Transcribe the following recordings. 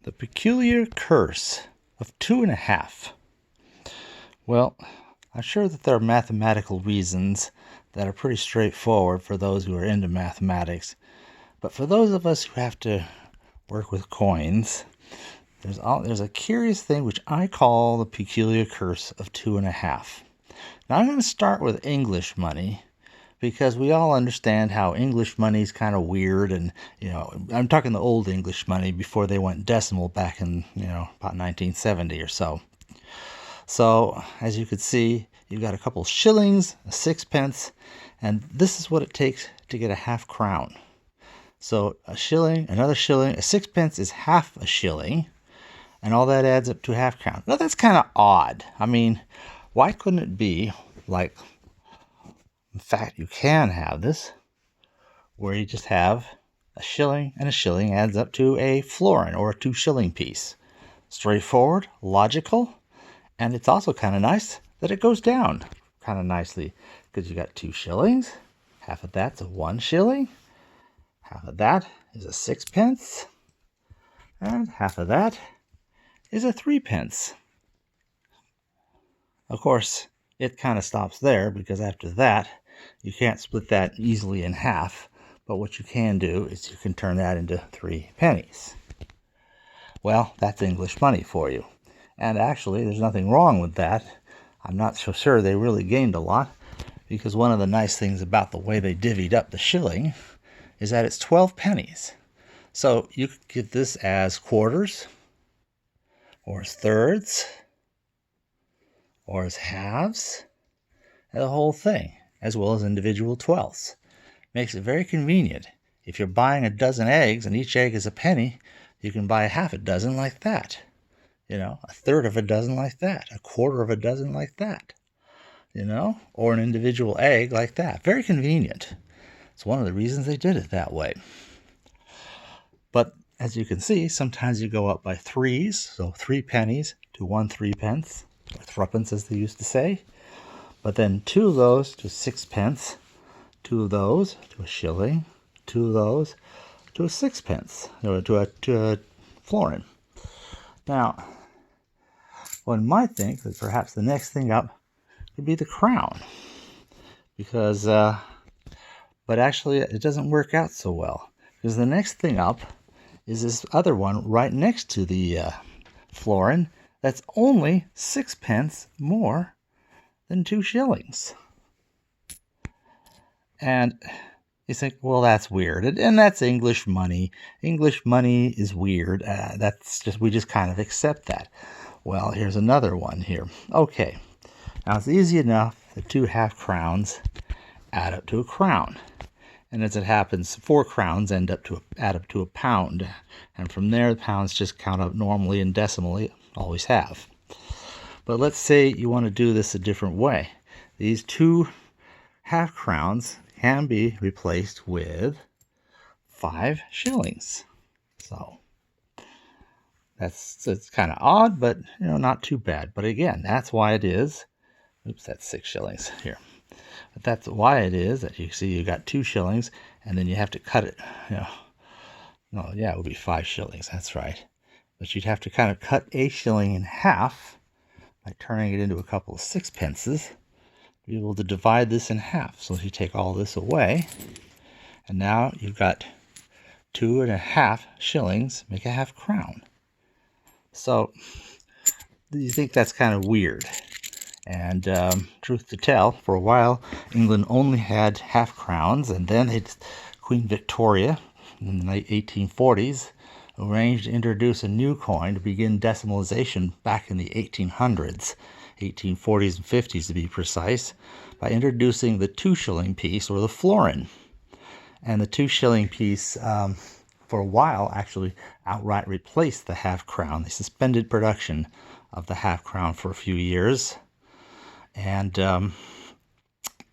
The peculiar curse of 2.5. Well, I'm sure that there are mathematical reasons that are pretty straightforward for those who are into mathematics. But for those of us who have to work with coins, there's a curious thing which I call the peculiar curse of 2.5. Now I'm going to start with English money, because we all understand how English money is kind of weird, and I'm talking the old English money before they went decimal back in about 1970 or so. So as you can see, you've got a couple shillings, a sixpence, and this is what it takes to get a half crown. So a shilling, another shilling, a sixpence is half a shilling, and all that adds up to a half crown. Now that's kind of odd. I mean, why couldn't it be like, in fact, you can have this, where you just have a shilling, and a shilling adds up to a florin, or a 2-shilling piece. Straightforward, logical, and it's also kind of nice that it goes down kind of nicely, because you got 2 shillings, half of that's a 1 shilling, half of that is a sixpence, and half of that is a 3 pence. Of course, it kind of stops there, because after that, you can't split that easily in half, but what you can do is you can turn that into 3 pennies. Well, that's English money for you. And actually, there's nothing wrong with that. I'm not so sure they really gained a lot, because one of the nice things about the way they divvied up the shilling is that it's 12 pennies. So you could get this as quarters, or as thirds, or as halves, and the whole thing, as well as individual twelfths. Makes it very convenient. If you're buying a dozen eggs and each egg is a penny, you can buy half a dozen like that. A third of a dozen like that, a quarter of a dozen like that, or an individual egg like that. Very convenient. It's one of the reasons they did it that way. But as you can see, sometimes you go up by threes, so 3 pennies to 1 3-pence, or threepence as they used to say. But then 2 of those to 6 pence, 2 of those to a shilling, 2 of those to a 6 pence, or to a florin. Now, one might think that perhaps the next thing up could be the crown, because, but actually it doesn't work out so well, because the next thing up is this other one right next to the florin that's only 6 pence more than 2 shillings. And you think, well, that's weird, and that's English money. English money is weird. We just kind of accept that. Well, here's another one here. Okay, now it's easy enough that 2 half crowns add up to a crown. And as it happens, 4 crowns add up to a pound. And from there, the pounds just count up normally and decimally, always have. But let's say you want to do this a different way. These 2 half crowns can be replaced with 5 shillings. So it's kind of odd, but not too bad. But again, that's why it is. Oops, that's 6 shillings here. But that's why it is that you see you got 2 shillings, and then you have to cut it. It would be 5 shillings. That's right. But you'd have to kind of cut a shilling in half by turning it into a couple of sixpences to be able to divide this in half. So if you take all this away, and now you've got 2.5 shillings make a half crown. So you think that's kind of weird. And truth to tell, for a while, England only had half crowns, and then Queen Victoria in the late 1840s arranged to introduce a new coin to begin decimalization back in the 1800s, 1840s and 50s to be precise, by introducing the 2-shilling piece, or the florin. And the 2-shilling piece, for a while, actually outright replaced the half crown. They suspended production of the half crown for a few years. And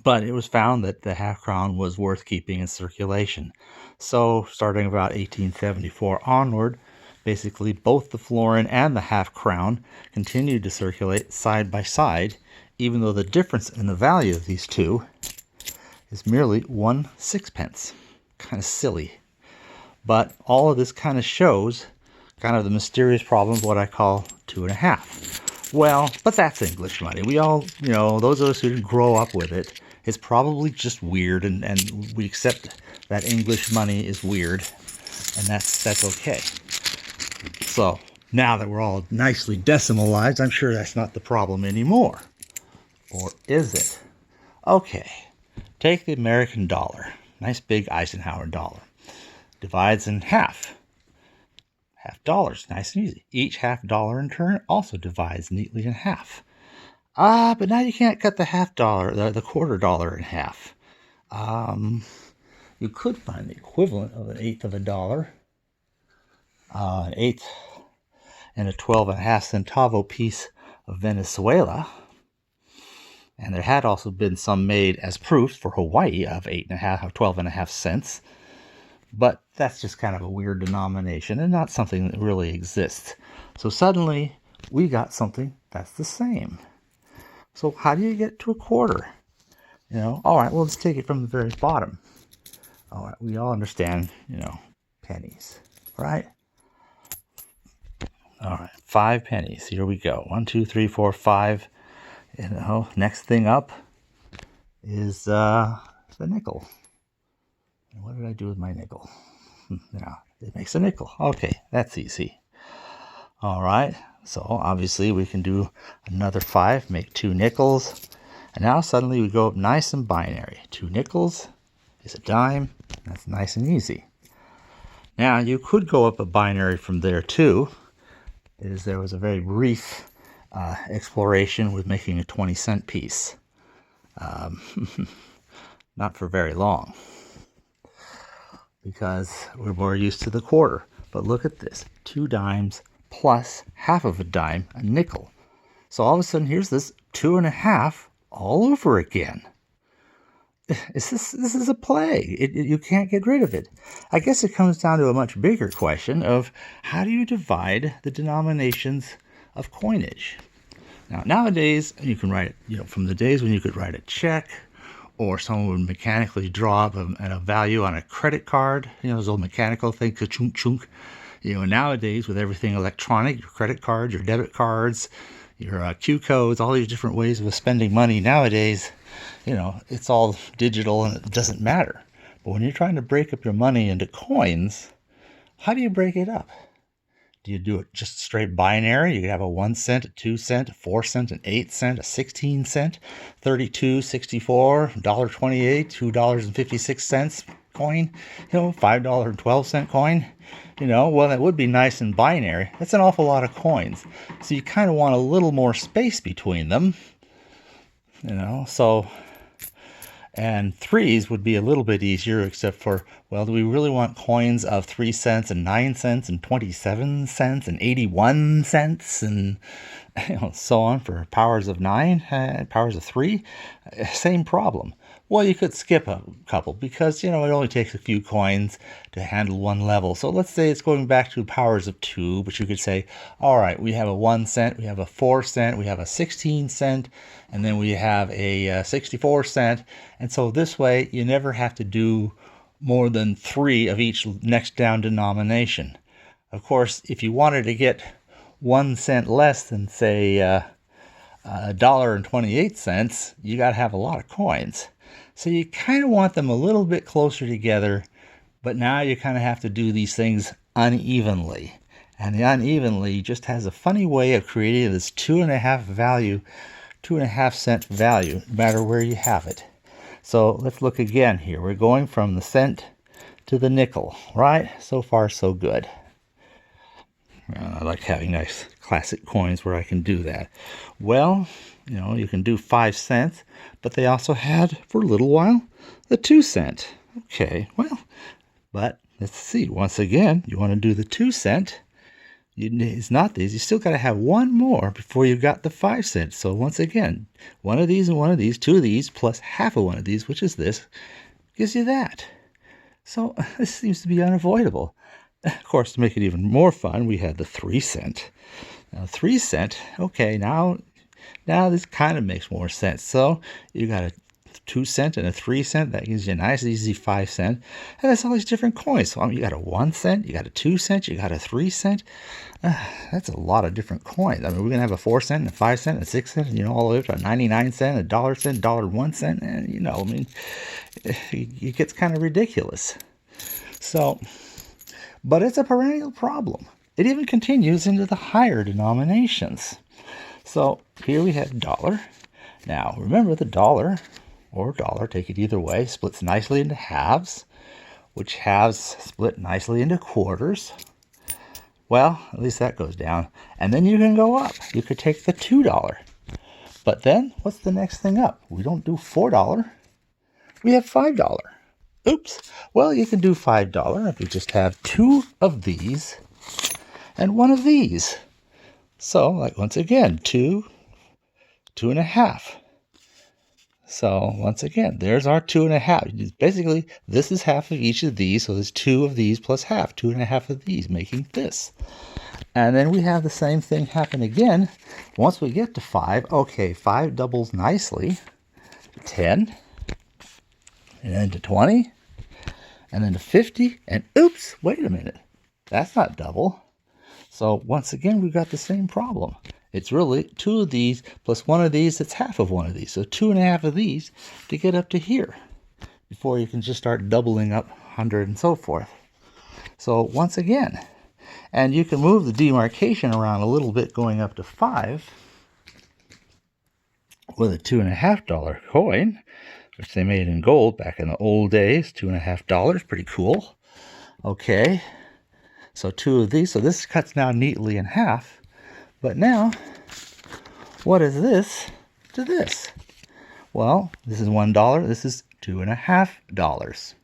but it was found that the half crown was worth keeping in circulation. So starting about 1874 onward, basically both the florin and the half crown continued to circulate side by side, even though the difference in the value of these two is merely 1 sixpence. Kind of silly. But all of this kind of shows kind of the mysterious problem of what I call 2.5. Well, but that's English money. We all, those of us who didn't grow up with it, it's probably just weird, and we accept that English money is weird, and that's okay. So now that we're all nicely decimalized, I'm sure that's not the problem anymore. Or is it? Okay, take the American dollar, nice big Eisenhower dollar, divides in half. Half dollars, nice and easy. Each half dollar in turn also divides neatly in half. But now you can't cut the half dollar, the quarter dollar in half. You could find the equivalent of an eighth of a dollar. An eighth and a 12.5 centavo piece of Venezuela. And there had also been some made as proofs for Hawaii of 8.5 or 12.5 cents. But that's just kind of a weird denomination and not something that really exists. So suddenly we got something that's the same. So how do you get to a quarter? All right, well, let's take it from the very bottom. All right, we all understand, pennies, right? All right, 5 pennies. Here we go. 1, 2, 3, 4, 5. Next thing up is the nickel. And what did I do with my nickel? Now, it makes a nickel. Okay, that's easy. All right, so obviously we can do another 5, make 2 nickels. And now suddenly we go up nice and binary. 2 nickels is a dime. That's nice and easy. Now, you could go up a binary from there too. There was a very brief exploration with making a 20-cent piece. Not for very long, because we're more used to the quarter. But look at this, 2 dimes plus half of a dime, a nickel. So all of a sudden, here's this 2.5 all over again. This is a plague. You can't get rid of it. I guess it comes down to a much bigger question of how do you divide the denominations of coinage? Now, nowadays, you can write it, from the days when you could write a check, or someone would mechanically draw up a value on a credit card, those old mechanical things, ka-chunk, chunk. Nowadays, with everything electronic, your credit cards, your debit cards, your Q codes, all these different ways of spending money nowadays, it's all digital and it doesn't matter. But when you're trying to break up your money into coins, how do you break it up? Do you do it just straight binary? You could have a 1 cent, a 2 cent, a 4 cent, an 8 cent, a 16 cent, 32, 64, $1.28, $2.56 coin, $5.12 coin. Well, that would be nice and binary. That's an awful lot of coins. So you kind of want a little more space between them, so... And 3s would be a little bit easier, except for, well, do we really want coins of 3 cents and 9 cents and 27 cents and 81 cents and so on for powers of 9, powers of 3? Same problem. Well, you could skip a couple because, it only takes a few coins to handle one level. So let's say it's going back to powers of 2, but you could say, all right, we have a 1 cent, we have a 4 cent, we have a 16 cent, and then we have a 64 cent. And so this way, you never have to do more than 3 of each next down denomination. Of course, if you wanted to get 1 cent less than, say, $1.28, you got to have a lot of coins. So you kind of want them a little bit closer together, but now you kind of have to do these things unevenly. And the unevenly just has a funny way of creating this 2.5 cent value, no matter where you have it. So let's look again here. We're going from the cent to the nickel, right? So far, so good. I like having nice classic coins where I can do that. Well, you can do 5 cents, but they also had, for a little while, the 2 cent. Okay, well, but let's see. Once again, you want to do the 2 cent. It's not these. You still got to have one more before you got the 5 cents. So once again, one of these and one of these, 2 of these, plus half of one of these, which is this, gives you that. So this seems to be unavoidable. Of course, to make it even more fun, we had the 3 cent. Now, 3 cent, okay, now this kind of makes more sense. So you got to 2-cent and a 3-cent. That gives you a nice, easy 5-cent. And that's all these different coins. So you got a 1-cent, you got a 2-cent, you got a 3-cent. That's a lot of different coins. I mean, we're going to have a 4-cent, and a 5-cent, and a 6-cent, and, all the way up to a 99-cent, a $1 cent, $1.01. And, I mean, it gets kind of ridiculous. So, but it's a perennial problem. It even continues into the higher denominations. So here we have dollar. Now, remember the dollar, or dollar, take it either way, splits nicely into halves, which halves split nicely into quarters. Well, at least that goes down. And then you can go up. You could take the $2. But then, what's the next thing up? We don't do $4. We have $5. Oops. Well, you can do $5 if you just have 2 of these and 1 of these. So, like, once again, 2, 2.5. So, once again, there's our 2.5. Basically, this is half of each of these, so there's 2 of these plus half, 2.5 of these, making this. And then we have the same thing happen again. Once we get to 5, okay, 5 doubles nicely. 10, and then to 20, and then to 50, and oops, wait a minute. That's not double. So once again, we've got the same problem. It's really 2 of these plus 1 of these that's half of 1 of these. So 2.5 of these to get up to here before you can just start doubling up 100 and so forth. So once again, and you can move the demarcation around a little bit going up to 5 with a $2.50 coin, which they made in gold back in the old days. $2.50, pretty cool. Okay. So 2 of these. So this cuts now neatly in half. But now, what is this to this? Well, this is $1. This is $2.50.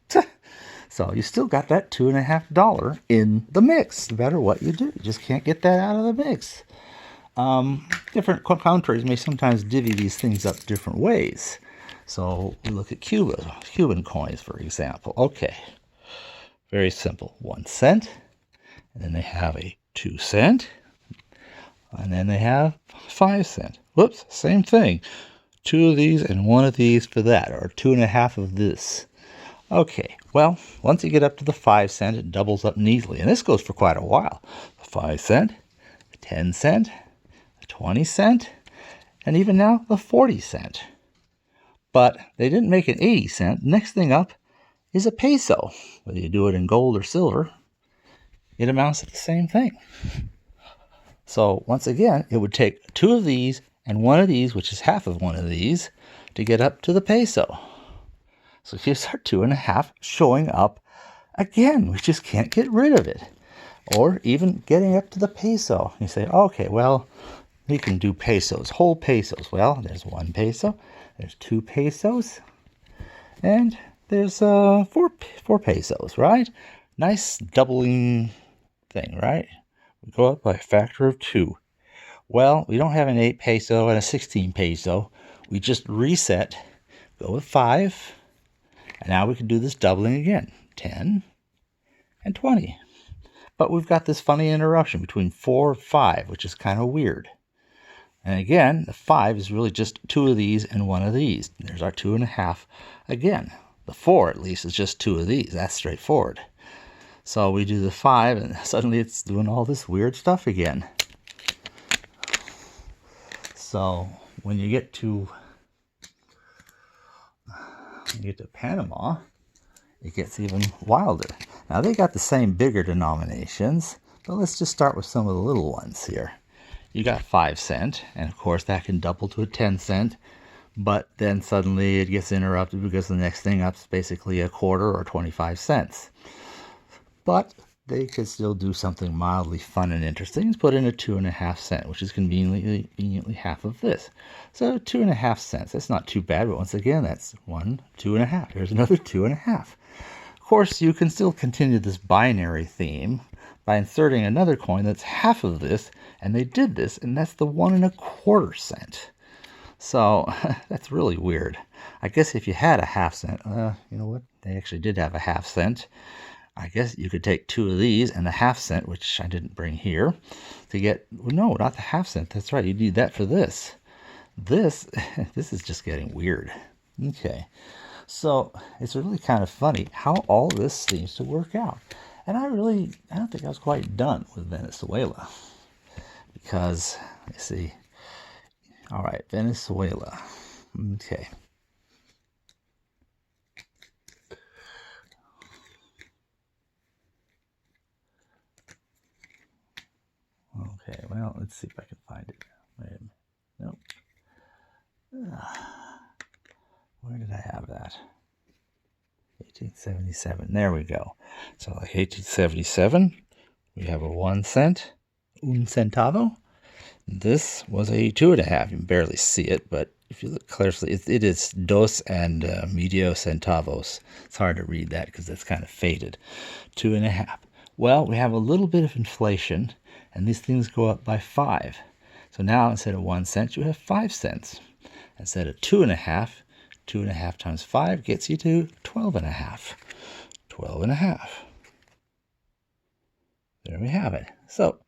So you still got that $2.50 in the mix, no matter what you do. You just can't get that out of the mix. Different countries may sometimes divvy these things up different ways. So we look at Cuban coins, for example. Okay. Very simple. 1 cent. And then they have a 2 cent. And then they have 5 cent. Whoops, same thing. 2 of these and 1 of these for that, or 2.5 of this. Okay, well, once you get up to the 5 cent, it doubles up neatly. And this goes for quite a while. The 5 cent, the 10 cent, the 20 cent, and even now the 40 cent. But they didn't make an 80 cent. Next thing up is a peso. Whether you do it in gold or silver, it amounts to the same thing. So once again, it would take 2 of these and 1 of these, which is half of 1 of these, to get up to the peso. So here's our 2.5 showing up again. We just can't get rid of it. Or even getting up to the peso. You say, okay, well, we can do pesos, whole pesos. Well, there's 1 peso, there's 2 pesos, and there's 4 pesos, right? Nice doubling thing, right? We go up by a factor of 2. Well, we don't have an 8 peso and a 16 peso. We just reset, go with 5, and now we can do this doubling again. 10 and 20. But we've got this funny interruption between 4 and 5, which is kind of weird. And again, the 5 is really just 2 of these and 1 of these. There's our 2.5 again. The 4, at least, is just 2 of these. That's straightforward. So we do the 5, and suddenly it's doing all this weird stuff again. So when you get to Panama, it gets even wilder. Now they got the same bigger denominations, but let's just start with some of the little ones here. You got 5 cent, and of course that can double to a 10 cent, but then suddenly it gets interrupted because the next thing up is basically a quarter or 25 cents. But they could still do something mildly fun and interesting. Put in a 2.5 cent, which is conveniently half of this. So 2.5 cents. That's not too bad, but once again, that's 1, 2.5. Here's another 2.5. Of course, you can still continue this binary theme by inserting another coin that's half of this, and they did this, and that's the 1.25 cent. So that's really weird. I guess if you had a half cent, you know what? They actually did have a half cent. I guess you could take 2 of these and the half cent, which I didn't bring here, to get, no, not the half cent. That's right. You need that for this. This is just getting weird. Okay, so it's really kind of funny how all this seems to work out. And I don't think I was quite done with Venezuela because, let's see. All right, Venezuela. Okay. Okay, well, let's see if I can find it. Wait a minute. Nope. Where did I have that? 1877. There we go. So like 1877, we have a 1 cent, un centavo. This was a 2.5. You can barely see it, but if you look closely, it is dos and medio centavos. It's hard to read that because it's kind of faded. 2.5. Well, we have a little bit of inflation, and these things go up by 5. So now instead of 1 cent, you have 5 cents. Instead of 2.5, 2.5 times 5 gets you to 12.5. 12.5. There we have it. So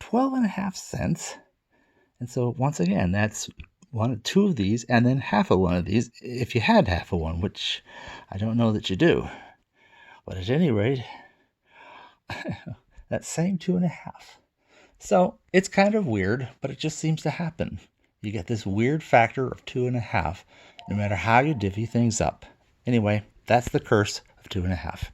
12.5 cents. And so once again, that's two of these, and then half of one of these, if you had half of one, which I don't know that you do. But at any rate, that same 2.5. So it's kind of weird, but it just seems to happen. You get this weird factor of 2.5, no matter how you divvy things up. Anyway, that's the curse of 2.5.